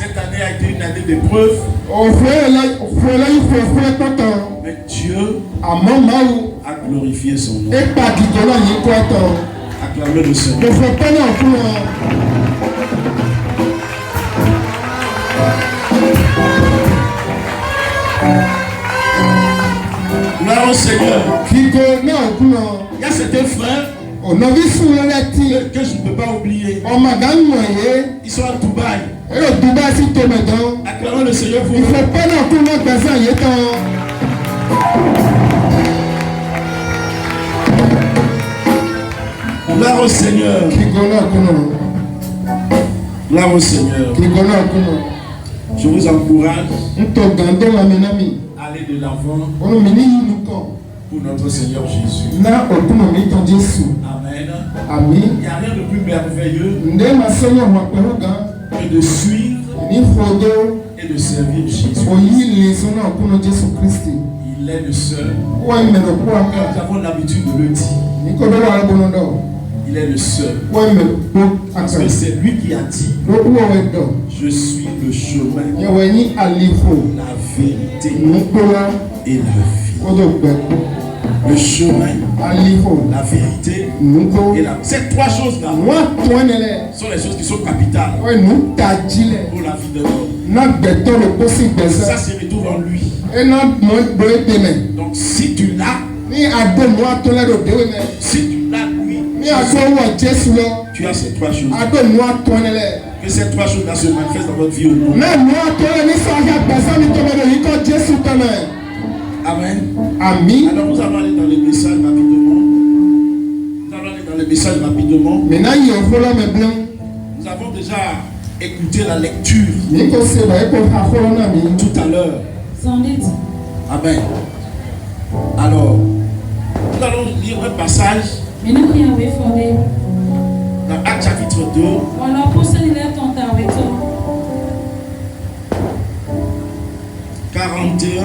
Cette année a été une année d'épreuve. Mais Dieu a glorifié son nom. Acclamez le Seigneur. Gloire au Seigneur. Il y a certains frères que je ne peux pas oublier. Ils sont à Dubaï. Acclamons le Seigneur pour eux. Gloire au Seigneur. Gloire au Seigneur. Je vous encourage à aller de l'avant pour notre Seigneur Jésus. Amen. Il n'y a rien de plus merveilleux que de suivre et de servir Jésus. Il est le seul. Nous avons l'habitude de le dire. Il est le seul. Parce que c'est lui qui a dit: je suis le chemin, la vérité et la vie. Le chemin, la vérité et la vie. Ces trois choses-là sont les choses qui sont capitales pour la vie de l'homme. Ça se retrouve en lui. Donc si tu l'as, tu as ces trois choses. Que ces trois choses-là se manifestent dans votre vie au monde. Amen. Alors nous allons aller dans les messages rapidement. Nous avons déjà écouté la lecture tout à l'heure. Amen. Alors, nous allons lire un passage dans Actes chapitre 2. 41,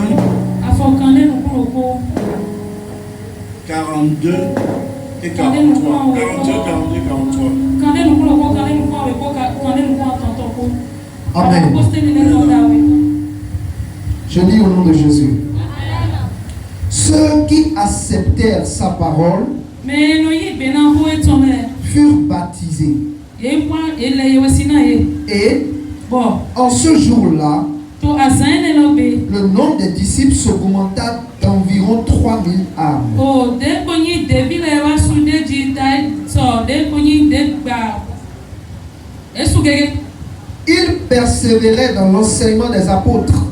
42 et 43. 42, 43. Amen. Je lis au nom de Jésus. Ceux qui acceptèrent sa parole furent baptisés. Et en ce jour-là, le nombre des disciples s'augmenta d'environ 3000 âmes. Ils persévéraient dans l'enseignement des apôtres,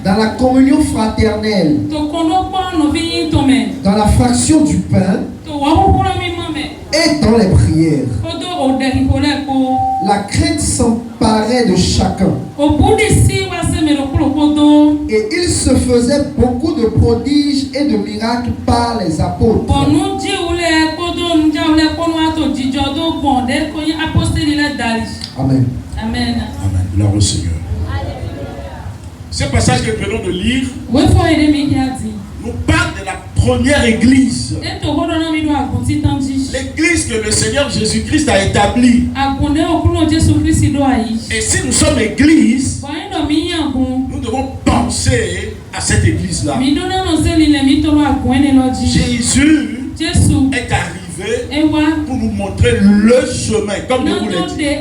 dans la communion fraternelle, dans la fraction du pain et dans les prières. La crainte s'emparait de chacun. Et il se faisait beaucoup de prodiges et de miracles par les apôtres. Amen. Amen. Gloire au Seigneur. Ce passage que nous venons de lire nous parle de la première église. L'église que le Seigneur Jésus-Christ a établie. Et si nous sommes église, nous devons penser à cette église-là. Jésus est arrivé pour nous montrer le chemin, comme je vous l'ai dit. Et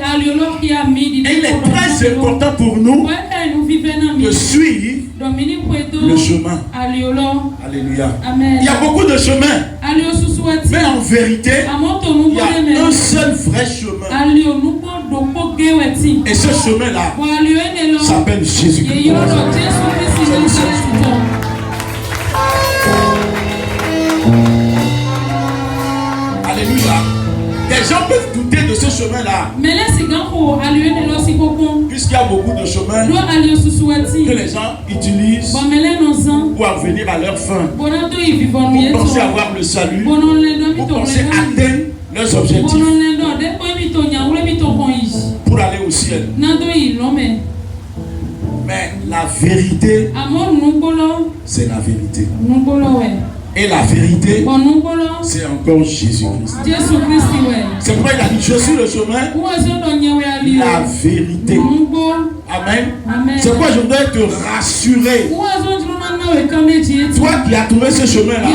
il est très important pour nous de suivre le chemin. Alléluia. Amen. Il y a beaucoup de chemins, mais en vérité, il y a un seul vrai chemin. Et ce chemin-là s'appelle Jésus-Christ. Alléluia. Des gens peuvent douter de ce chemin-là. Puisqu'il y a beaucoup de chemins que les gens utilisent pour venir à leur fin. Pour penser avoir le salut. Pour penser atteindre leurs objectifs. Pour aller au ciel. Mais la vérité, c'est la vérité. Et la vérité, c'est encore Jésus-Christ. C'est pourquoi il a dit, je suis le chemin, la vérité. Amen. C'est pourquoi je voudrais te rassurer. Toi qui as trouvé ce chemin-là,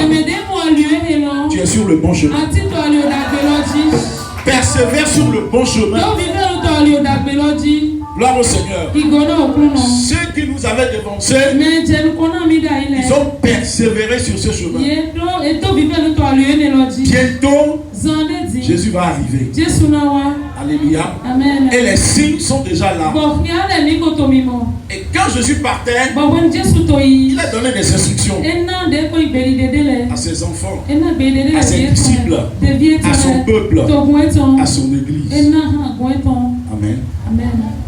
tu es sur le bon chemin. Persévère sur le bon chemin. Gloire au Seigneur. Ceux qui nous avaient dévancés, ils ont persévéré sur ce chemin. Bientôt, Jésus va arriver. Alléluia. Amen. Et les signes sont déjà là. Et quand Jésus partait, il a donné des instructions à ses enfants, à ses disciples, à son peuple, à son église. Amen.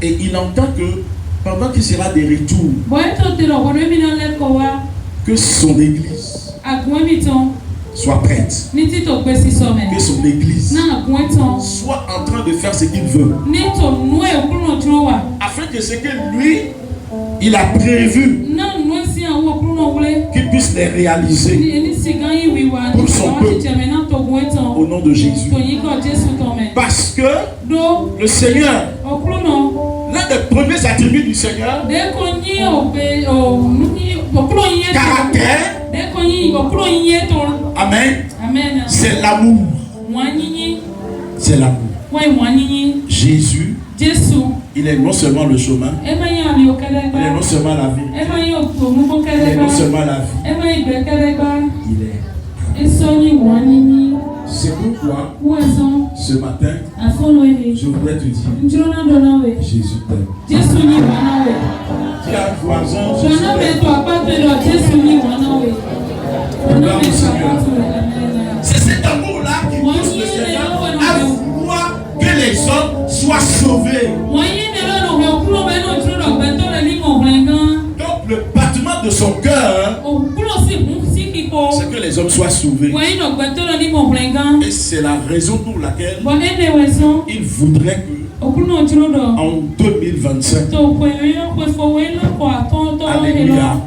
Et il entend que pendant qu'il sera de retour, que son église soit prête, que son église soit en train de faire ce qu'il veut, afin que ce que lui il a prévu, qu'il puisse les réaliser pour son peuple au nom de Jésus. Parce que le Seigneur, l'un des premiers attributs du Seigneur, caractère, amen, c'est l'amour. C'est l'amour. Jésus, il est non seulement le chemin, il est non seulement la vie, il est non seulement la vie, il est. C'est pourquoi ce matin, je voudrais te dire, Jésus t'aime. Dis à un voisin, Jésus t'aime. C'est cet amour-là qui pousse le Seigneur à vouloir que les hommes soient sauvés. Donc le battement de son cœur, c'est que les hommes soient sauvés. Et c'est la raison pour laquelle il voudrait que en 2025, alléluia,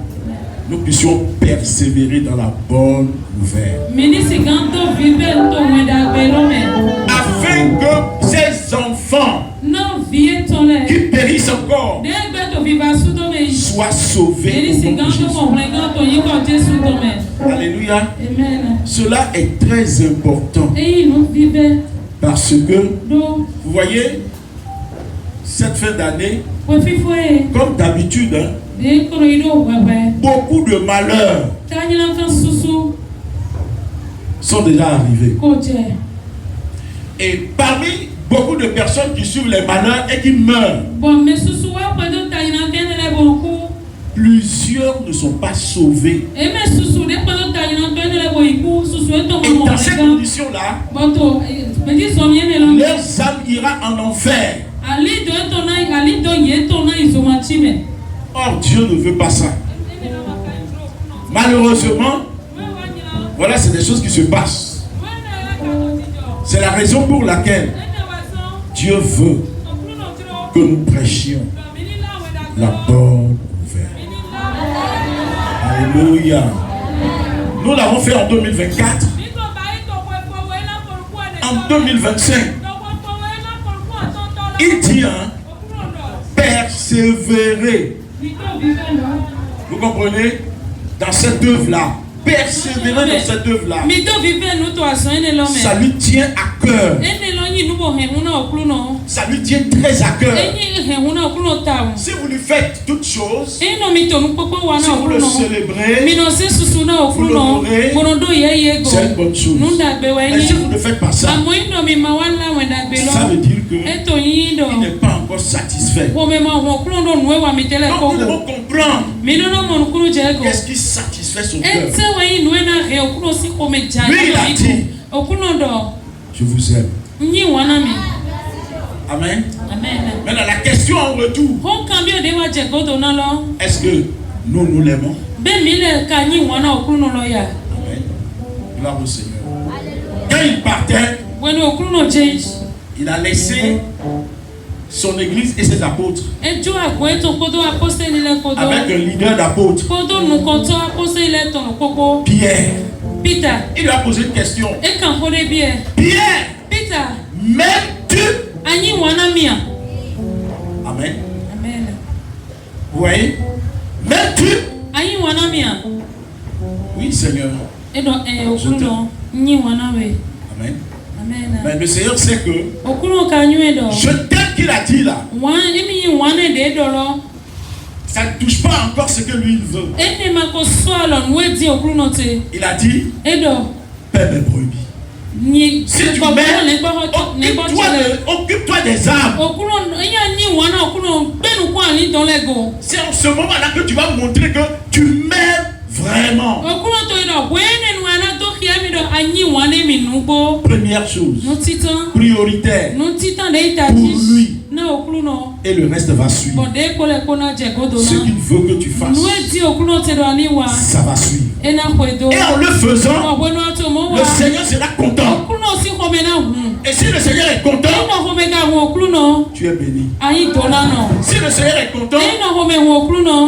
nous puissions persévérer dans la bonne nouvelle. Afin que ces enfants qui périssent encore soient sauvés au nom de Jésus. Alléluia. Cela est très important. Parce que, vous voyez, cette fin d'année, comme d'habitude, beaucoup de malheurs sont déjà arrivés. Et parmi beaucoup de personnes qui suivent les malheurs et qui meurent, plusieurs ne sont pas sauvés. Et dans ces conditions-là, leurs âmes ira en enfer. Or, Dieu ne veut pas ça. Malheureusement, voilà, c'est des choses qui se passent. C'est la raison pour laquelle Dieu veut que nous prêchions la bonne nouvelle. Alléluia. Nous l'avons fait en 2024. En 2025. Il dit, persévérer. Vous comprenez? Dans cette œuvre-là. Persévérer dans cette œuvre-là. Ça lui tient à cœur. Ça lui tient très à cœur. Si vous lui faites toutes choses, si vous le célébrez, vous l'honorez, c'est une bonne chose. Mais si vous ne faites pas ça, ça veut dire qu'il n'est pas encore satisfait. Donc nous devons comprendre qu'est-ce qui satisfait son cœur. Lui, il a dit, je vous aime. Amen. Maintenant, la question en retour, est-ce que nous l'aimons? Amen. Gloire au Seigneur. Quand il partait, il a laissé son église et ses apôtres avec un leader d'apôtres, Pierre. Peter. Il lui a posé une question. Et quand on est bien. Pierre. Peter. M'aimes-tu? Ani wana mia. Amen. Amen. Vous voyez? M'aimes-tu? Ani wana mia. Oui, Seigneur. Et donc, okuno ni wana we. Amen. Amen. Mais le Seigneur sait que okuno kanyu edo. Je t'aime qu'il a dit là. Wan emi wana de dolo. Ça ne touche pas encore ce que lui il veut. Il a dit, paie mes brebis. Si tu m'aimes, occupe-toi des âmes. C'est en ce moment-là que tu vas montrer que tu m'aimes vraiment. Première chose, prioritaire pour lui. Et le reste va suivre. Ce qu'il veut que tu fasses, ça va suivre. Et en le faisant, le Seigneur sera content. Et si le Seigneur est content, tu es béni. Si le Seigneur est content,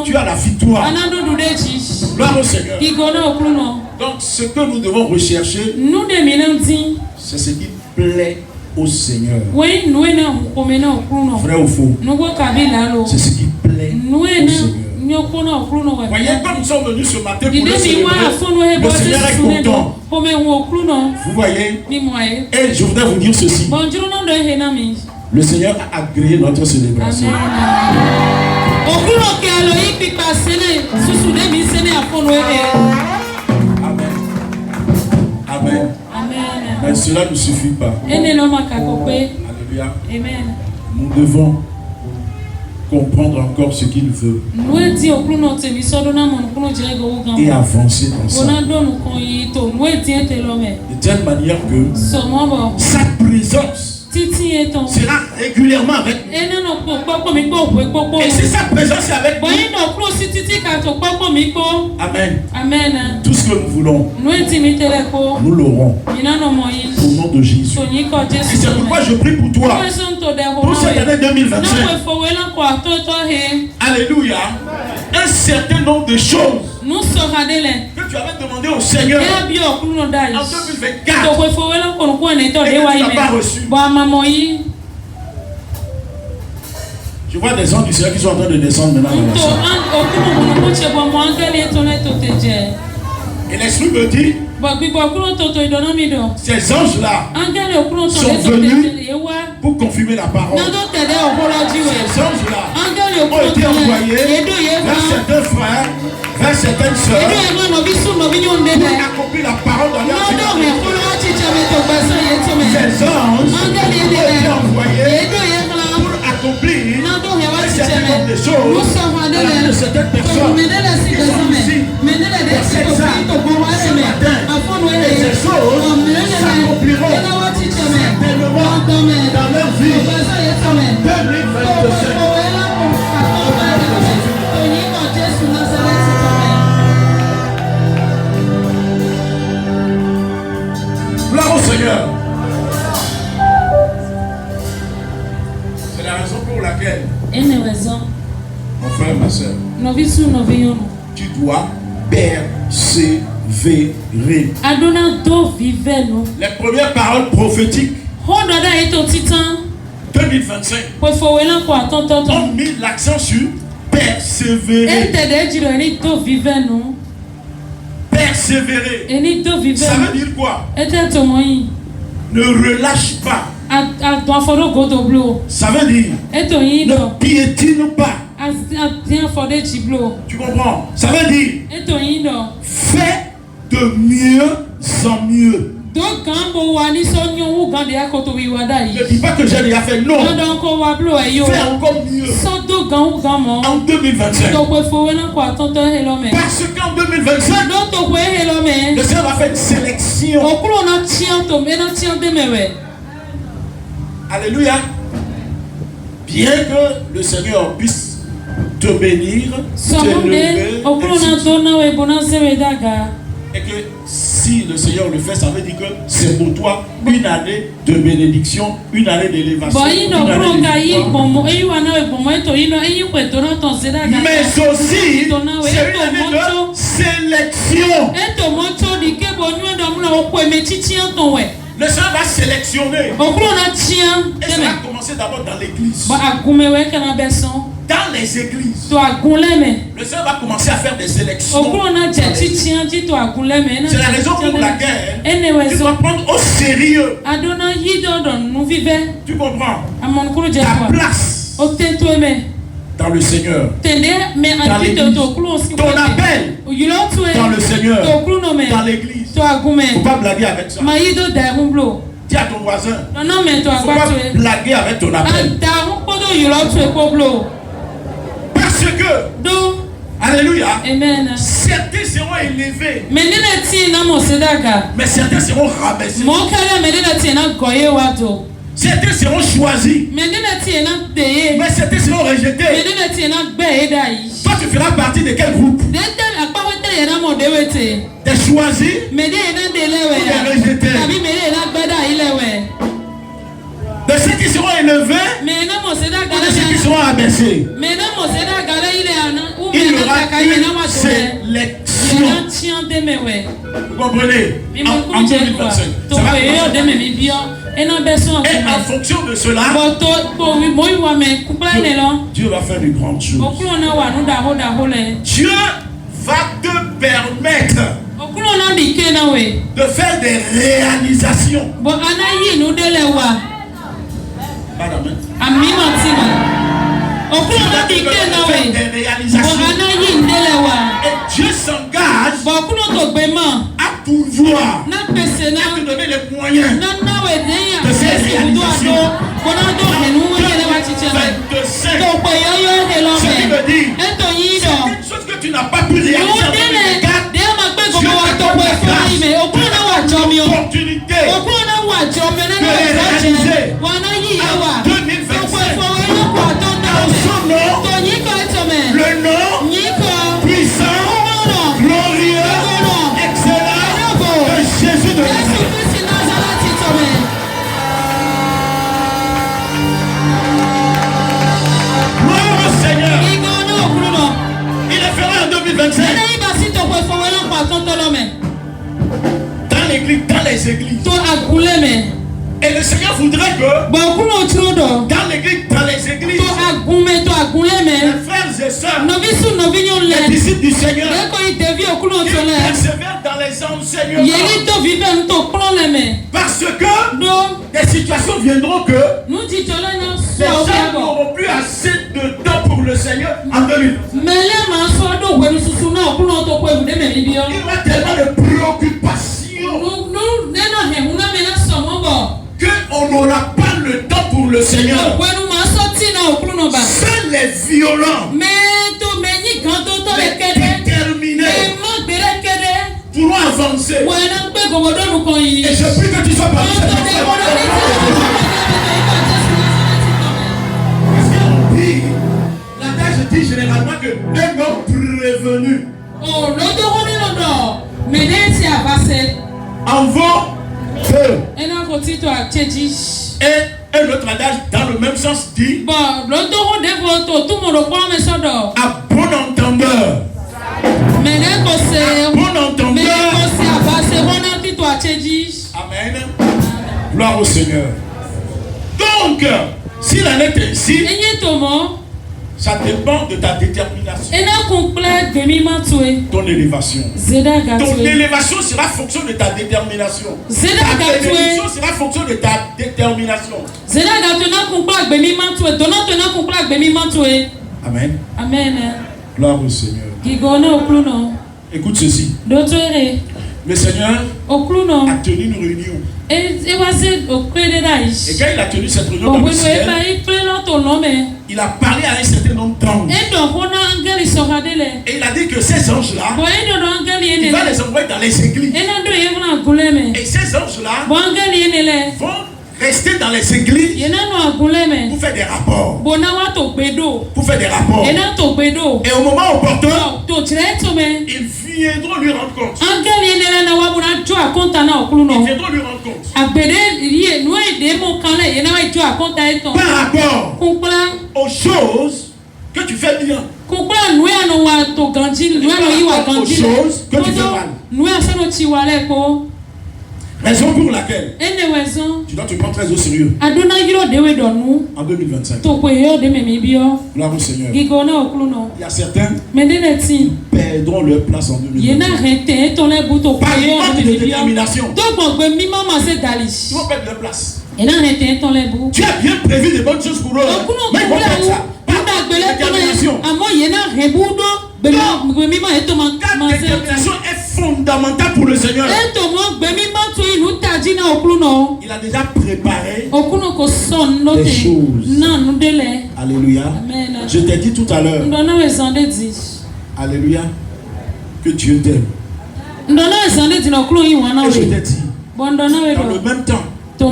tu as la victoire. Gloire au Seigneur. Donc ce que nous devons rechercher, c'est ce qui plaît au Seigneur. Vrai ou faux? C'est ce qui plaît au Seigneur. Voyez, comme nous sommes venus ce matin pour le célébrer, le Seigneur est content. Vous voyez? Et je voudrais vous dire ceci. Le Seigneur a agréé notre célébration. Amen. Mais cela ne suffit pas. Alléluia. Nous devons comprendre encore ce qu'il veut et avancer dans ça. De telle manière que sa présence sera régulièrement avec nous. Et si sa présence est avec nous, Amen. Tout ce que nous voulons, nous l'aurons. Au nom de Jésus. Et c'est pourquoi je prie pour toi, pour cette année 2025. Alléluia. Un certain nombre de choses que tu avais demandé au Seigneur en 2024 et que tu n'as pas reçu. Je vois des gens du Seigneur qui sont en train de descendre maintenant dans la salle. Et l'Esprit me dit, ces anges-là sont venus pour confirmer la parole. Ces anges-là ont été envoyés vers certains frères, vers certaines sœurs, pour accomplir la parole dans leur vie. Ces anges ont été envoyés pour accomplir un certain nombre de choses dans la vie de certaines personnes qui sont ici. Et c'est ça, ce matin. Et ces choses s'accompliront certainement dans leur vie. 2025. Gloire au Seigneur. C'est la raison pour laquelle, mon frère, ma soeur, tu dois persévérer. Les premières paroles prophétiques 2025 ont mis l'accent sur persévérer. Persévérer. Ça veut dire quoi? Ne relâche pas. Ça veut dire ne piétine pas. Tu comprends? Ça veut dire fais de mieux en mieux. Ne dis pas que j'ai déjà fait, non. Fais encore mieux en 2025. Parce qu'en 2025, le Seigneur va faire une sélection. Alléluia. Bien que le Seigneur puisse te bénir, t'élever, et que si le Seigneur le fait, ça veut dire que c'est pour toi une année de bénédiction, une année d'élévation, une année de mais aussi c'est une année de sélection. Le Seigneur va sélectionner. Et ça va commencer d'abord dans l'église. Dans les églises. Le Seigneur va commencer à faire des sélections. C'est la raison pour laquelle tu dois prendre au sérieux. Tu comprends? Ta place dans le Seigneur. Dans l'église. Ton appel dans le Seigneur. Dans l'église. Il ne faut pas blaguer avec ça. Dis à ton voisin. Il ne faut pas blaguer avec ton appel. Parce que, alléluia, certains seront élevés, mais certains seront rabaissés. Certains seront choisis, mais certains seront rejetés. Toi, tu feras partie de quel groupe? Des choisis ou des rejetés? De ceux qui seront élevés ou de ceux qui seront abaissés? Il y aura une sélection. Vous comprenez? En 2025. Ça va et en fonction de cela, Dieu va faire de grandes choses. Dieu va te permettre de faire des réalisations. Et Dieu s'engage à pouvoir te donner les moyens de ces réalisations. Ce qui veut dire certaines choses que tu n'as pas pu réaliser en 2024, Dieu t'accorde la grâce, l'opportunité de les réaliser en 2025. Dans son nom, le nom puissant, glorieux, excellent de Jésus de Nazareth. Gloire au Seigneur. Il le fera en 2025. Dans l'église, dans les églises. Et le Seigneur voudrait que dans l'église, dans les églises, les frères et sœurs, les disciples du Seigneur, qui persévèrent dans les enseignements. Parce que des situations viendront que les gens n'auront plus assez de temps pour le Seigneur en 2020. Il y aura tellement de préoccupations qu'on n'aura pas le temps pour le Seigneur. Seuls les violents, les déterminés pourront avancer. Et je prie que tu sois parmi ces personnes. Parce qu'on dit, l'adage dit généralement que un homme prévenu en vaut deux. Et un autre adage dans le même sens dit à bon entendeur. Amen. Gloire au Seigneur. Donc, s'il en est ainsi, ça dépend de ta détermination. Ton élévation. Ton élévation sera fonction de ta détermination. Ta bénédiction sera fonction de ta détermination. Amen. Amen. Gloire au Seigneur. Écoute ceci. Le Seigneur a tenu une réunion. Et quand il a tenu cette réunion dans le ciel, il a parlé à un certain nombre d'anges. Et il a dit que ces anges-là, il va les envoyer dans les églises. Et ces anges-là vont rester dans les églises pour faire des rapports. Pour faire des rapports. Et au moment opportun, ils viendront lui rendre compte. Ils viendront lui rendre compte. Par rapport aux choses que tu fais bien. Aux choses que tu fais mal. Raison pour laquelle tu dois te prendre très au sérieux en 2025. Gloire au Seigneur. Il y a certains qui perdront leur place en 2025. Par manque de détermination. Ils vont perdre leur place. Tu as bien prévu de bonnes choses pour eux. Mais ils vont perdre ça. La détermination est fondamentale pour le Seigneur. Il a déjà préparé des choses. Alléluia. Amen. Je t'ai dit tout à l'heure. Alléluia. Que Dieu t'aime. Et je t'ai dit, dans le même temps, il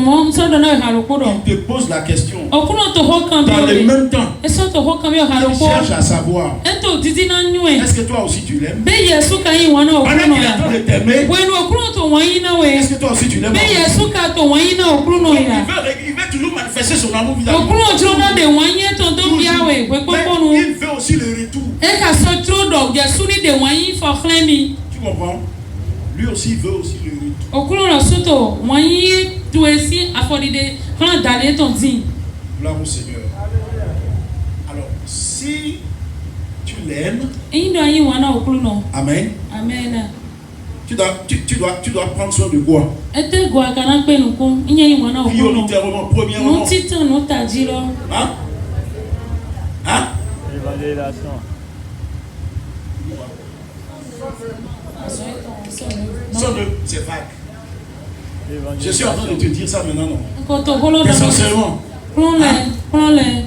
te pose la question. Dans le même temps, il cherche à savoir, est-ce que toi aussi tu l'aimes? Pendant qu'il attend de t'aimer, est-ce que toi aussi tu l'aimes? Il veut toujours manifester son amour vis-à-vis de toi. Il veut aussi le retour. Tu comprends? Lui aussi veut aussi le retour. Gloire au Seigneur. Alors, si tu l'aimes, amen. Amen. Tu dois prendre soin de quoi? Prioritairement, premièrement. Hein? Hein? L'évangélisation. C'est vague. Je suis en train de te dire ça maintenant, non? Essentiellement.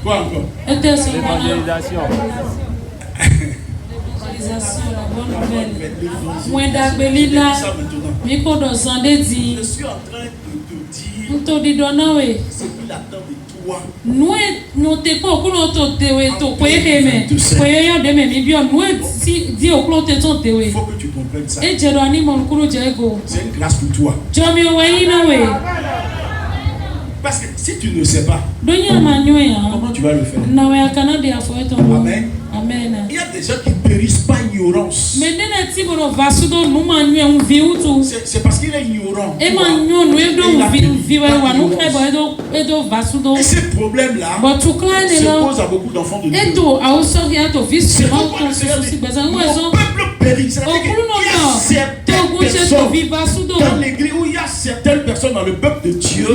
Quoi encore? L'évangélisation. La bonne nouvelle. Je suis en train de te dire ce qu'il attend de toi. Il faut que tu comprennes ça. C'est une grâce pour toi. Parce que si tu ne sais pas, comment tu vas le faire? Amen. Amen. Il y a des gens qui périssent par ignorance. C'est parce qu'il est ignorant. Et ce problème-là se pose à beaucoup d'enfants de Dieu. C'est pourquoi le Seigneur dit, mon peuple périt. C'est-à-dire qu'il y a certaines personnes dans l'église, où il y a certaines personnes dans le peuple de Dieu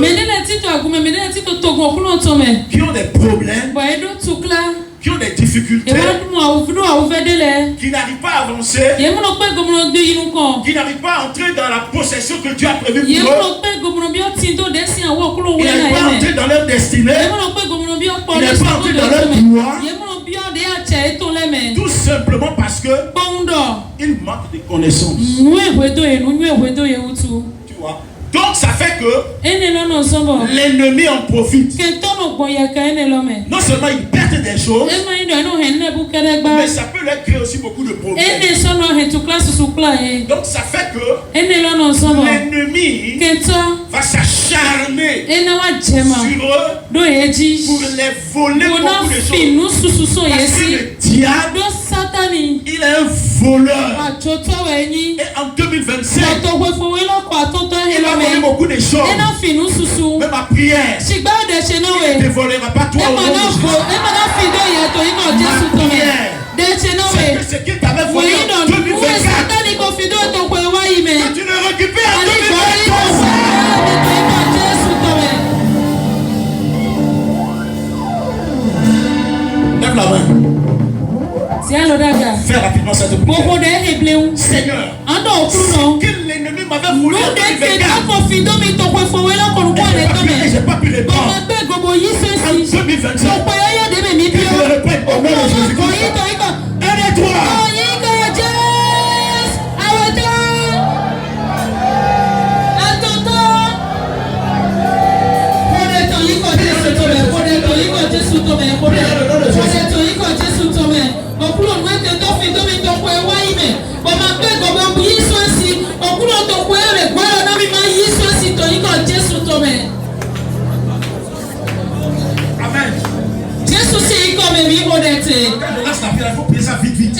qui ont des problèmes, qui ont des difficultés, qui n'arrivent pas à avancer, qui n'arrivent pas à entrer dans la possession que Dieu a prévue pour eux, qui n'arrivent pas à entrer dans leur destinée, qui n'arrivent pas à entrer dans leur gloire, tout simplement parce que ils manquent de connaissances. Tu vois? Donc ça fait que l'ennemi en profite. Non seulement il perd des choses, mais ça peut leur créer aussi beaucoup de problèmes. Donc ça fait que l'ennemi va s'acharner sur eux pour les voler beaucoup de choses. Parce que le diable, il est un voleur. Et en 2027, il va voler beaucoup de choses. Mais ma prière, il ne te volera pas toi au nom de Jésus. Ma prière, c'est que ce qu'il t'avait volé en 2024, que tu le récupères en 2024. Lève la main. Fais rapidement cette prière. Seigneur, que l'ennemi m'avait voulu en 2024, et j'ai pas pu répondre. En 2025, que je le répète au nom de Jésus-Christ. Aide-toi. Amen. Jésus c'est comme lui modète. Il faut prier ça vite.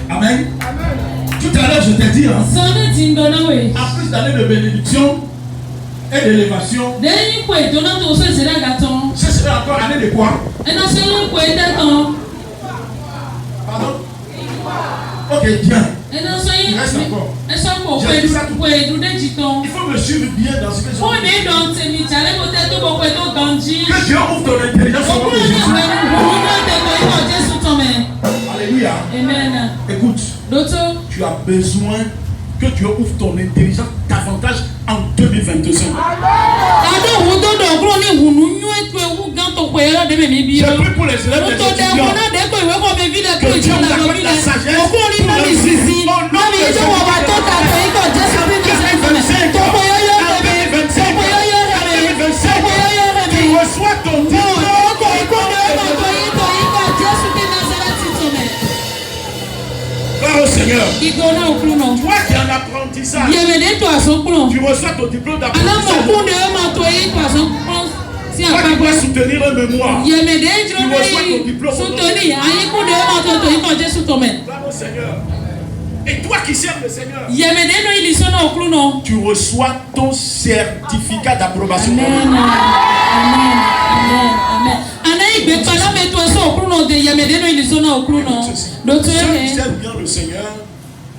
Amen. Tout à l'heure, je t'ai dit, hein, Sane tindo na we. en plus d'années de bénédiction et d'élévation, Deni kwe dona to so zera gaton. ce serait encore année de quoi? Ena se lo kwe teton. Pardon? Ok, bien. Ena so yi. Reste encore. Eso ko kwe du de jiton. Il faut me suivre bien dans ce que je Ko dis. ne don te mi chale ko te to bo kwe to ganji. Que Dieu ouvre ton intelligence au nom Okuru de na Jésus. we wo na te ko iko Jesu to me. Alléluia. Amen. Écoute, Doto. tu as besoin que Dieu ouvre ton intelligence davantage en 2025. Ado wo do do kuro ni hunu nyu etu ewu gan to kwe yo de me mi bi Je yo. prie pour les élèves Mo des to de étudiants. ko na de ko iwe ko be vi de ko Que Dieu ijo nous la accorde bi la de. sagesse Okuru ni pour na mi leur vie. sisi. Au nom Na mi de ijo wo wa to ta to iko Jesu bi na se to me. To ko yo yo En de me. 2025, To ko yo yo de me. To ko yo yo de tu me. reçois ton Mo diplôme. ko iko de ma to iko Jesu bi na se la ti to me. Gloire au Seigneur. Iko na okuru no. Toi qui es en apprentissage, Ye me de to aso kuro. tu reçois ton diplôme Ana mo d'apprentissage. ku de ma to iko aso kuro. Si Toi qui apa dois soutenir un mémoire. Ye me de jiro Tu reçois ton ni. diplôme. Sutoni ayi ku de ma to iko Jesu to me. Gloire au Seigneur. Et toi qui sers le Seigneur, Ye me de no ili so na okuru no. tu reçois ton certificat d'approbation. Amen. Amen. Amen. Amen. Ana igbe pala me to so okuru no de ye me de no ili so na okuru no. Do to Ceux qui e. servent bien le Seigneur,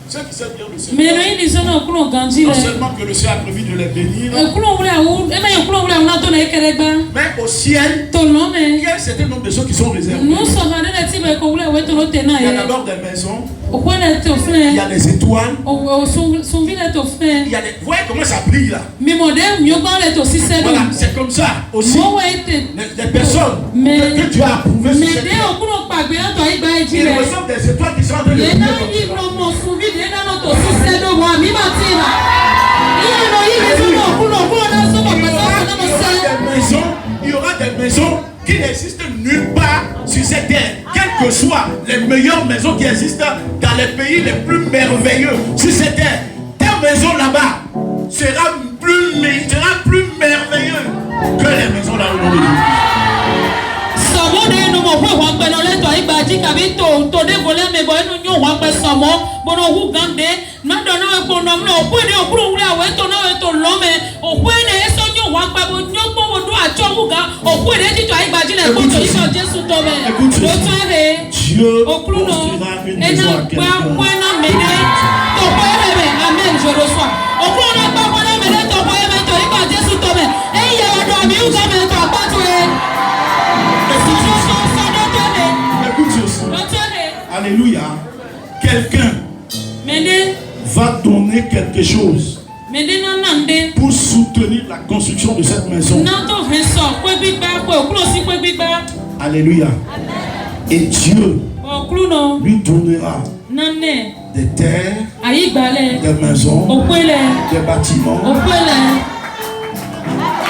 ceux qui servent bien le Me Seigneur, no ili so na okuru ganji non le. seulement que le Seigneur a prévu de les bénir, Okuru wule awu, e me okuru wule awu na to na ekeregba. mais au ciel, To lo me. il y a un certain nombre de choses qui sont réservées. Nu so ha de ti be ko wule we to lo te na Il y a ye. d'abord des maisons, Okwele to il fle. y a des étoiles, O sun vile to fle. il y a des... Vous voyez comment ça brille là? Mi mo de mi o gba le to sise do. Voilà, c'est comme ça aussi. Mo we te. Des personnes que tu as approuvées sur Me cette de terre. okuru pagbe to igba eji Ils le. reçoivent des étoiles qui sont en train de Ye briller na comme yi ça. no mo sun vi de na no to sise do wa mi ma ti ra. Iye no yi le so no okuru na so mo pesa na mo se. Il y aura des maisons qui n'existent nulle part sur cette terre. Quelles que soient les meilleures maisons qui existent dans les pays les plus merveilleux sur cette terre, ta maison là-bas sera plus merveilleuse que les maisons là où on vit. Sọmọ de nu mo fún ìwọ̀n pẹ̀lú ọlẹ́tọ̀ ìgbàjì kàbí tó dé volé mi bọ̀ inú yóò wọ́n pẹ̀ sọmọ bọ̀dọ̀ òhun gànde mẹ́tọ̀ náà epo nọmúlẹ̀ òkú èdè òkúrò wúlẹ̀ àwọn ètò náà ètò lọ́mẹ òkú èdè ẹ̀sọ́ yóò wọ́n pẹ̀ bọ̀ yóò gbọ́ wọ́n dún àjọ òhun gan òkú èdè títọ́ ìgbàjì lẹ̀ kó tó yíṣọ́ Jésù tọ́ bẹ̀ lótú ẹ̀rẹ̀ òkúrò náà ẹ̀nà gbà wẹ́nà mẹ́lẹ̀ tọ̀pọ̀ ẹ̀rẹ̀ bẹ̀ amen jọ̀rọ̀ sọ òkúrò náà gbà wẹ́nà mẹ́lẹ̀ tọ̀pọ̀ ẹ̀rẹ̀ tọ̀ ìgbà Jésù tọ́ bẹ̀ ẹ̀yẹ ọ̀dọ̀ mi ń gbà mẹ́tọ̀ àpọ̀tù ẹ̀. Écoute ceci. Alléluia. Quelqu'un va donner quelque chose pour soutenir la construction de cette maison. Alléluia. Et Dieu lui donnera des terres, des maisons, des bâtiments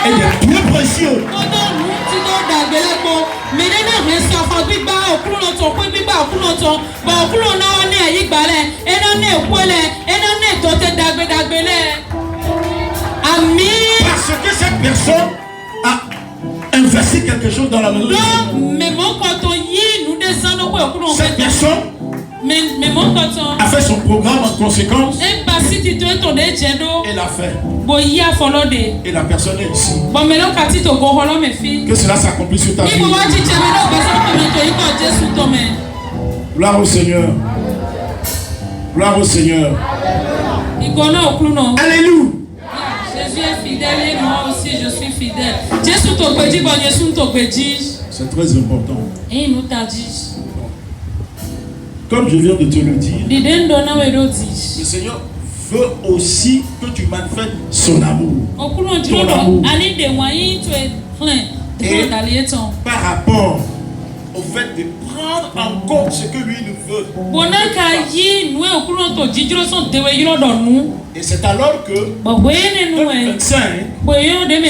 et des biens précieux. Parce que cette personne a investi quelque chose dans la maison. Cette personne a fait son programme en conséquence. Elle a fait. Et la personne est ici. Que cela s'accomplisse sur ta vie. Gloire au Seigneur. Gloire au Seigneur. Alléluia. Jésus est fidèle et moi aussi je suis fidèle. Jésus te dit, bon Jésus te dit. C'est très important. Et il nous t'a dit. Comme je viens de te le dire, Le Seigneur veut aussi que tu manifestes son amour. Ton amour. Et par rapport au fait de prendre en compte ce que lui nous veut. Et c'est alors que 2025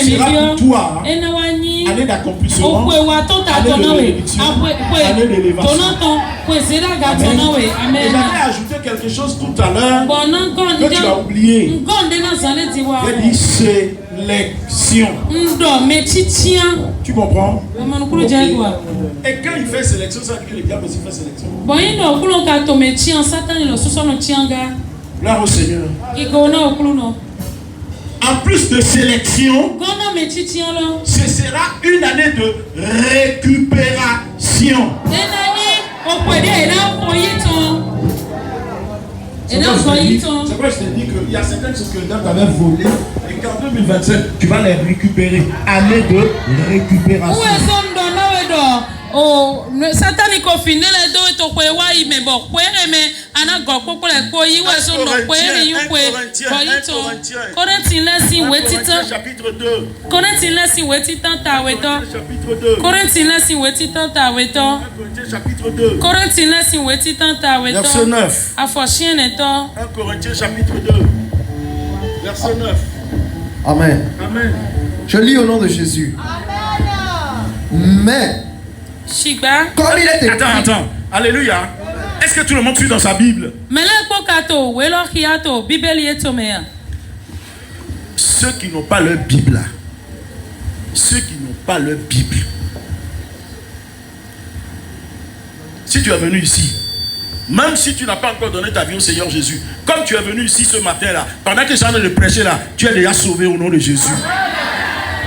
sera pour toi année d'accomplissement, année de bénédiction, année d'élévation. Et j'avais ajouté quelque chose tout à l'heure que tu as oublié. J'ai dit sélection. Tu comprends? Okay. Et quand il fait sélection, ça veut dire que le diable aussi fait sélection. Gloire au Seigneur. En plus de sélection, ce sera une année de récupération. C'est pourquoi je te dis qu'il y a certaines choses que le diable t'avait volées et qu'en 2027, tu vas les récupérer. Année de récupération. Oh, Satan est confiné les deux et ton quoi ouais mais bon quoi mais ana go ko le ko yi we so no ko ri yu ko Corinthiens lesi wetita chapitre 2 Corinthiens lesi wetita ta weto Corinthiens lesi wetita ta weto chapitre 2 Corinthiens lesi wetita ta weto verset 9 afoshin eto 1 Corinthiens chapitre 2 verset 9. Amen. Amen. Je lis au nom de Jésus. Mais comme il est écrit. Attends. Alléluia. Est-ce que tout le monde suit dans sa Bible? Ceux qui n'ont pas leur Bible là. Ceux qui n'ont pas leur Bible. Si tu es venu ici, même si tu n'as pas encore donné ta vie au Seigneur Jésus, comme tu es venu ici ce matin là, pendant que je suis en train de prêcher là, tu es déjà sauvé au nom de Jésus.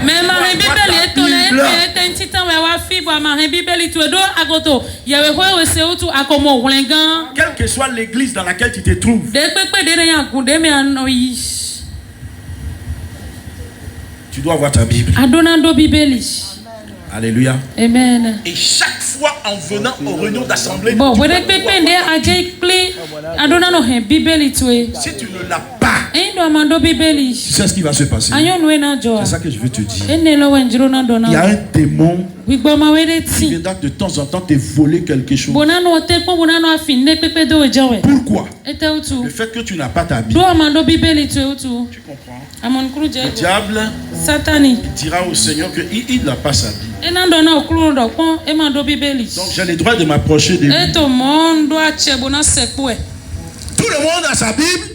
Mais ma Bible est tolérée, un petit temps mais wa fibre ma Bible tu do agoto. Il y avait quoi c'est où à comme Oulengan. Quelle que soit l'église dans laquelle tu te trouves. Tu dois avoir ta Bible. Adonando Bible. Alléluia. Amen. Et chaque fois en venant aux réunions d'assemblée, bon, si tu ne l'as pas, tu sais ce qui va se passer. C'est ça que je veux te dire. Il y a un démon qui viendra de temps en temps te voler quelque chose. Pourquoi? Le fait que tu n'as pas ta Bible. Tu comprends? Le diable dira au Seigneur qu'il n'a pas sa Bible. Donc j'ai le droit de m'approcher de lui. Tout le monde a sa Bible.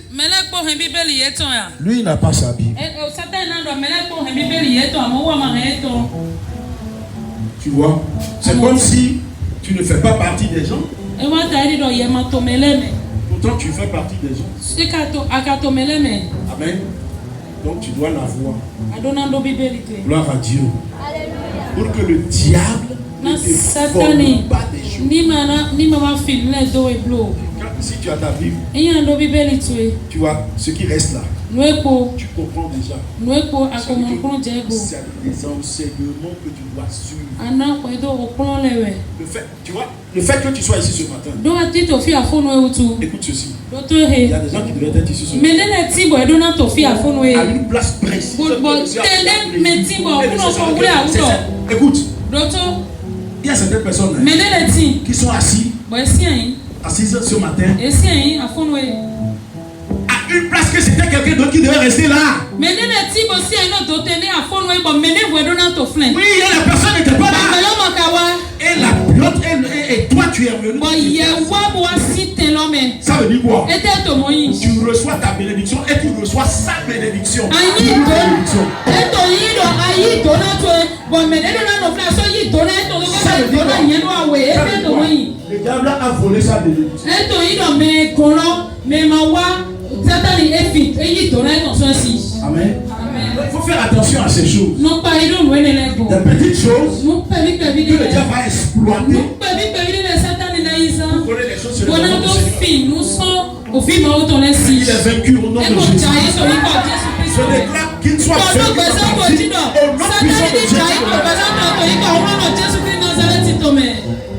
Lui il n'a pas sa Bible. Tu vois? C'est comme si tu ne fais pas partie des gens. Pourtant tu fais partie des gens. Amen. Donc tu dois la voir. Gloire à Dieu. Pour que le diable ne te vole pas des choses. Si tu as ta Bible, tu vois ce qui reste là. Tu comprends déjà. C'est des enseignements que tu dois suivre. Le fait que tu sois ici ce matin. Écoute ceci. Il y a des gens qui devaient être ici ce matin. À une place précise. Écoute. Il y a certaines personnes qui sont assises ce matin. À une place que c'était quelqu'un d'autre qui devait rester là. Oui, la personne n'était pas là. Et toi tu es revenu. Ça veut dire quoi? Tu reçois ta bénédiction et tu reçois sa bénédiction. Le diable a volé sa bénédiction. Amen. Il faut faire attention à ces choses. Des petites choses que le diable va exploiter. Vous connaissez les choses sur le il est vaincu au nom de Jésus. Je déclare qu'il soit vaincu dans ta vie au nom puissant de Jésus.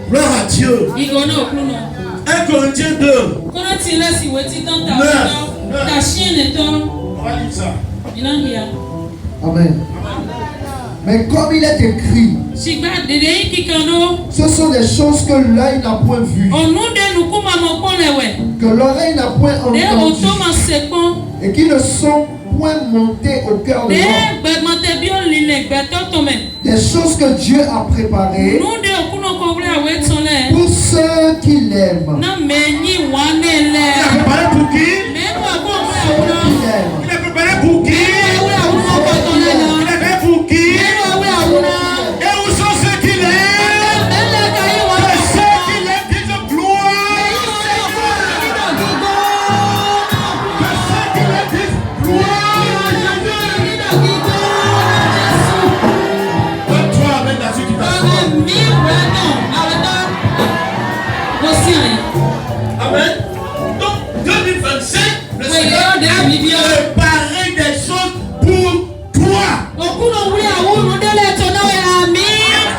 Gloire à Dieu. 1 Corinthiens 2. 9. On va lire ça. Amen. Mais comme il est écrit, ce sont des choses que l'œil n'a point vues, que l'oreille n'a point entendues, et qui ne sont point montées au cœur de l'homme. Des choses que Dieu a préparées pour ceux qui l'aiment. Il a préparé pour qui? Il a préparé pour qui? Il a préparé pour qui? Et où sont ceux qui l'aiment? Ceux qui l'aiment disent gloire. Amen. Donc 2025, le Seigneur préparer des choses pour toi.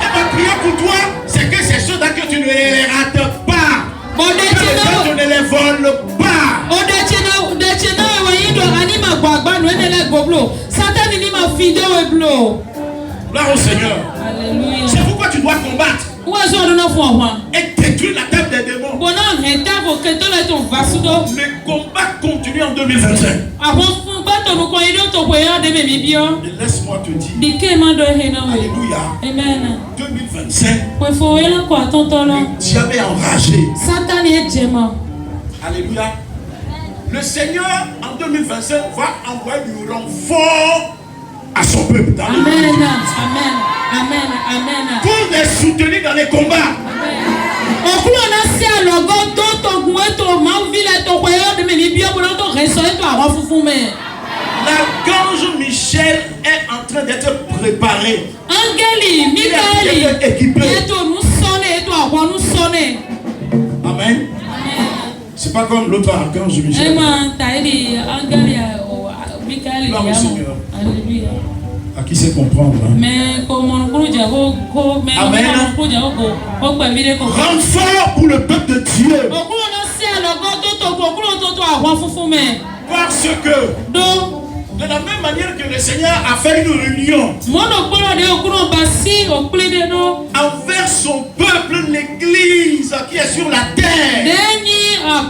Et ma prière pour toi, c'est que ces choses-là que tu ne les rates pas. Que les gens ne les volent pas. Gloire au Seigneur. Alléluia. C'est pourquoi tu dois combattre et détruire la table des démons. Le combat continue en 2025. Et laisse-moi te dire, alléluia, Amen. 2025, le diable est enragé. Alléluia. Le Seigneur en 2025 va envoyer du renfort à son peuple. Dans Amen. Amen. Amen. Amen. Pour les soutenir dans les combats. L'archange Michel est en train d'être préparé. Il est équipé. Amen. C'est pas comme l'autre archange Michel. Alléluia. À qui sait comprendre. Hein? Amen. Renfort pour le peuple de Dieu. Parce que de la même manière que le Seigneur a fait une réunion envers son peuple, l'église qui est sur la terre,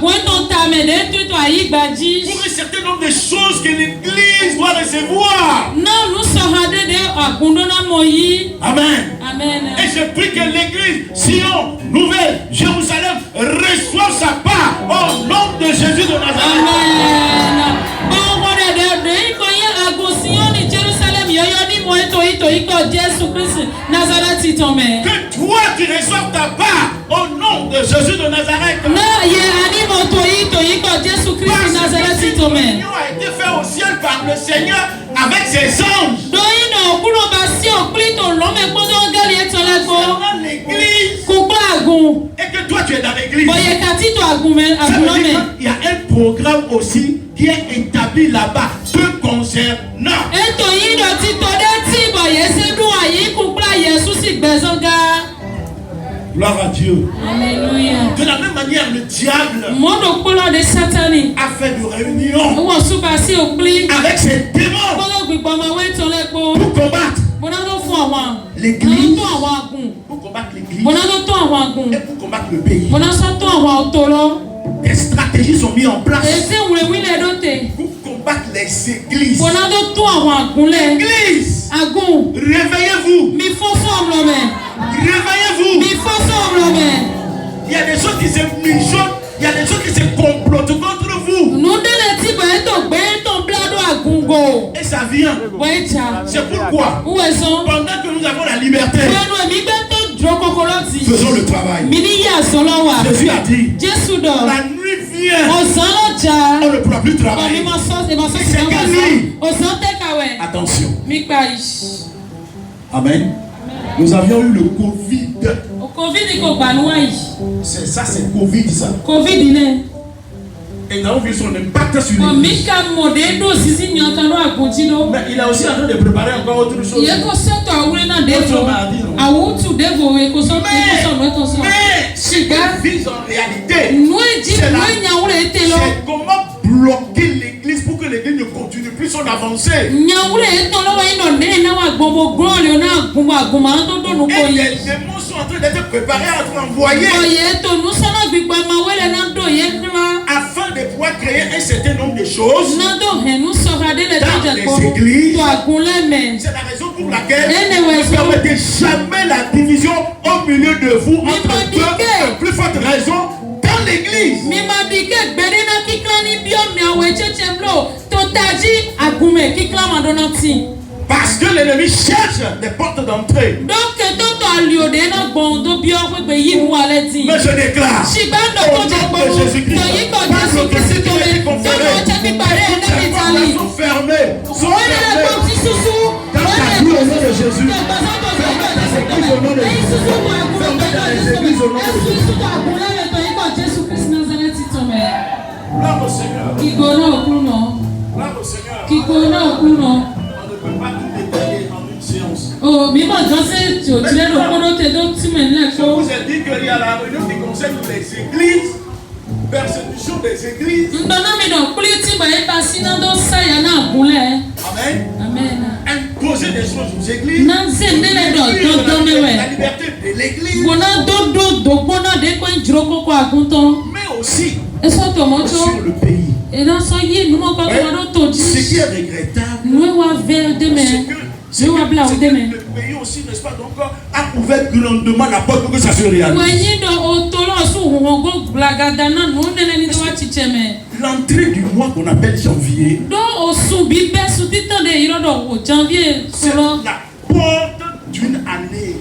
pour un certain nombre de choses que l'église doit recevoir. Amen. Amen. Et je prie que l'église Sion, Nouvelle, Jérusalem reçoive sa part au nom de Jésus de Nazareth. Amen. Que toi tu reçoives ta part au nom de Jésus de Nazareth. Parce que cette réunion a été faite au ciel par le Seigneur avec ses anges. Concernant l'église. Et que toi tu es dans l'église. Ça veut dire qu'il y a un programme aussi qui est établi là-bas te concernant. Gloire à Dieu. Alléluia. De la même manière, le diable a fait de réunions avec ses démons pour combattre l'église, pour combattre l'église et pour combattre le pays. Des stratégies sont mises en place pour combattre les églises. L'église, réveillez-vous. Réveillez-vous. Il y a des gens qui se mijotent, il y a des gens qui se complotent contre vous. Et ça vient. C'est pourquoi, pendant que nous avons la liberté, faisons le travail. Jésus a dit, la nuit vient, on ne pourra plus travailler. C'est quelle nuit? Attention. Amen. Nous avions eu le Covid. C'est ça, c'est Covid ça. Et nous avons vu son impact sur l'église. Mais il a aussi en train de préparer encore autre chose. Mais ce qu'il vise en réalité, c'est comment bloquer l'église pour que l'église ne continue plus son avancée. Et les démons sont en train d'être préparés à être envoyés afin de pouvoir créer un certain nombre de choses dans les églises. C'est la raison pour laquelle ne permettez jamais la division au milieu de vous entre deux, la plus forte raison dans l'église. Parce que l'ennemi cherche des portes d'entrée. Mais je déclare au nom de Jésus-Christ, parce que si tu es conféré, sont fermées. Dans ta vie au nom de Jésus. Fermez dans les églises au nom de Jésus. Fermez dans les églises au nom de Jésus. Je vous ai dit qu'il y a la réunion qui concerne les églises, persécution des églises. Amen. Imposer des choses aux églises. La liberté de l'église. Mais aussi sur le pays. Ce qui est regrettable, c'est que le pays aussi, n'est-ce pas, donc, a ouvert grandement la porte pour que ça se réalise. L'entrée du mois qu'on appelle janvier, c'est la porte d'une année.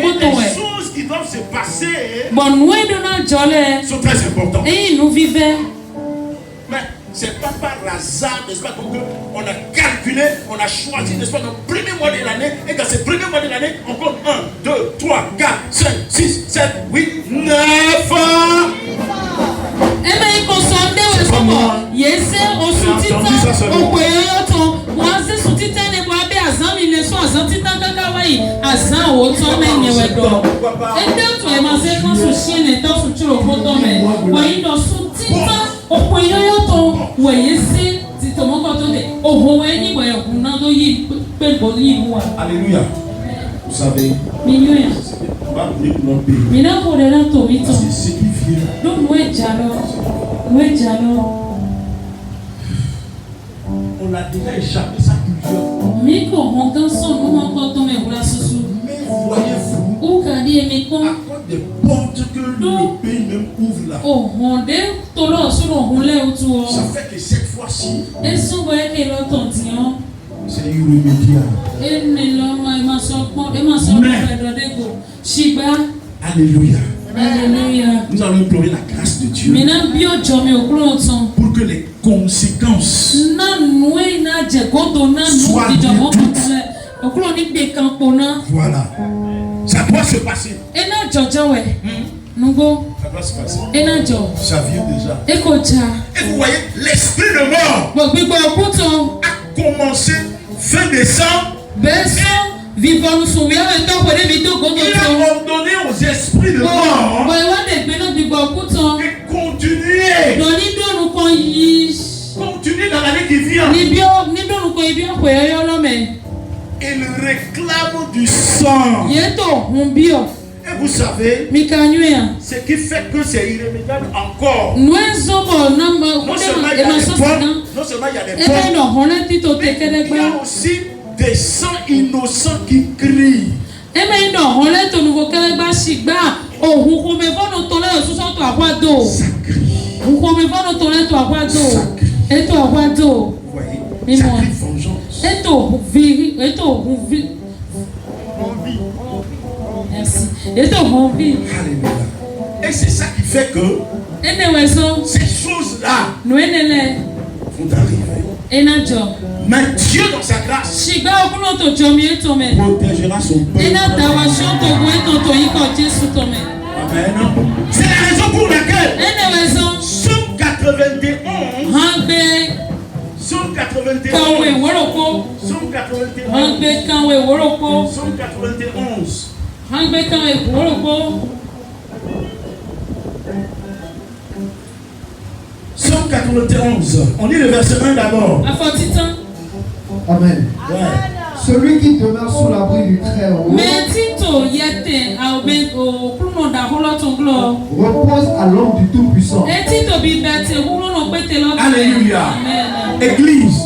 Et les choses qui doivent se passer sont très importantes. Mais c'est pas par hasard, n'est-ce pas, donc on a calculé, on a choisi, n'est-ce pas, dans le premier mois de l'année, et dans ce premier mois de l'année, on compte 1, 2, 3, 4, 5, 6, 7, 8, 9 ans. Alléluia. Vous savez, on va venir pour notre pays. Parce que ce qui vient, on a déjà échappé ça plusieurs fois. Mais voyez-vous, à cause des portes que le pays même ouvre là, ça fait que cette fois-ci, c'est irrémédiable. Alléluia. Nous allons implorer la grâce de Dieu pour que les conséquences soient voilà. Ça doit se passer. Ça doit se passer. Ça vient déjà. Et vous voyez, l'esprit de mort a commencé fin décembre. Il a ordonné aux esprits de mort de continuer dans l'année qui vient. Il réclame du sang. Et vous savez, ce qui fait que c'est irrémédiable encore. Non seulement il y a des portes, mais il y a aussi des sangs innocents qui crient. Et c'est ça qui fait que ces choses-là vont arriver. Mais Dieu dans sa grâce protégera son peuple. Amen. C'est la raison pour laquelle Somme 91 Somme 91 Somme 91. On lit le verset 1 d'abord. Amen. Ouais. Celui qui demeure sous l'abri du Très-Haut repose à l'ombre du Tout-Puissant. Alléluia. Église,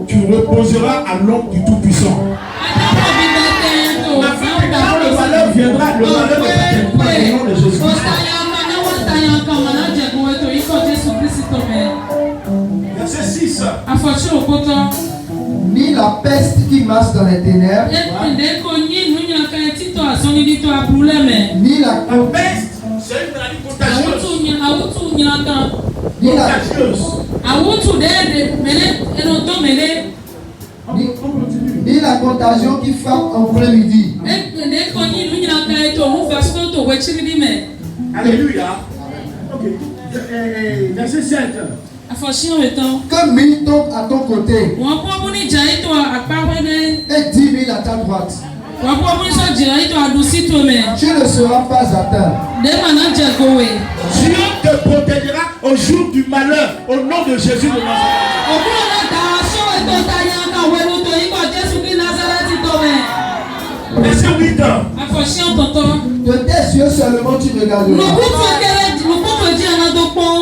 tu reposeras à l'ombre du Tout-Puissant. Quand le malheur viendra, le malheur ne t'atteindra pas au nom de Jésus-Christ. Verset 6. Ni la peste qui marche dans les ténèbres, ni la peste, c'est une maladie contagieuse. Ni la contagion qui frappe en plein midi. Alléluia. Ok. Verset 7. Que 1000 tombent à ton côté et 10 000 à ta droite. Tu ne seras pas atteint. Dieu te protégera au jour du malheur au nom de Jésus de Nazareth. Verset 8. De tes yeux seulement tu regarderas.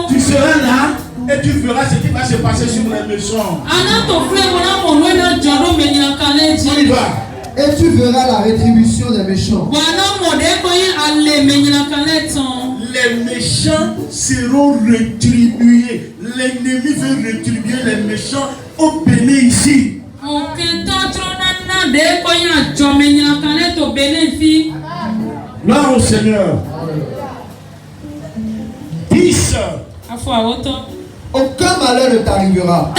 Tu seras là et tu verras ce qui va se passer sur les méchants. On y va. Et tu verras la rétribution des méchants. Les méchants seront rétribués. L'ennemi veut rétribuer les méchants au béni ici. Gloire au Seigneur. 10. Aucun malheur ne t'arrivera.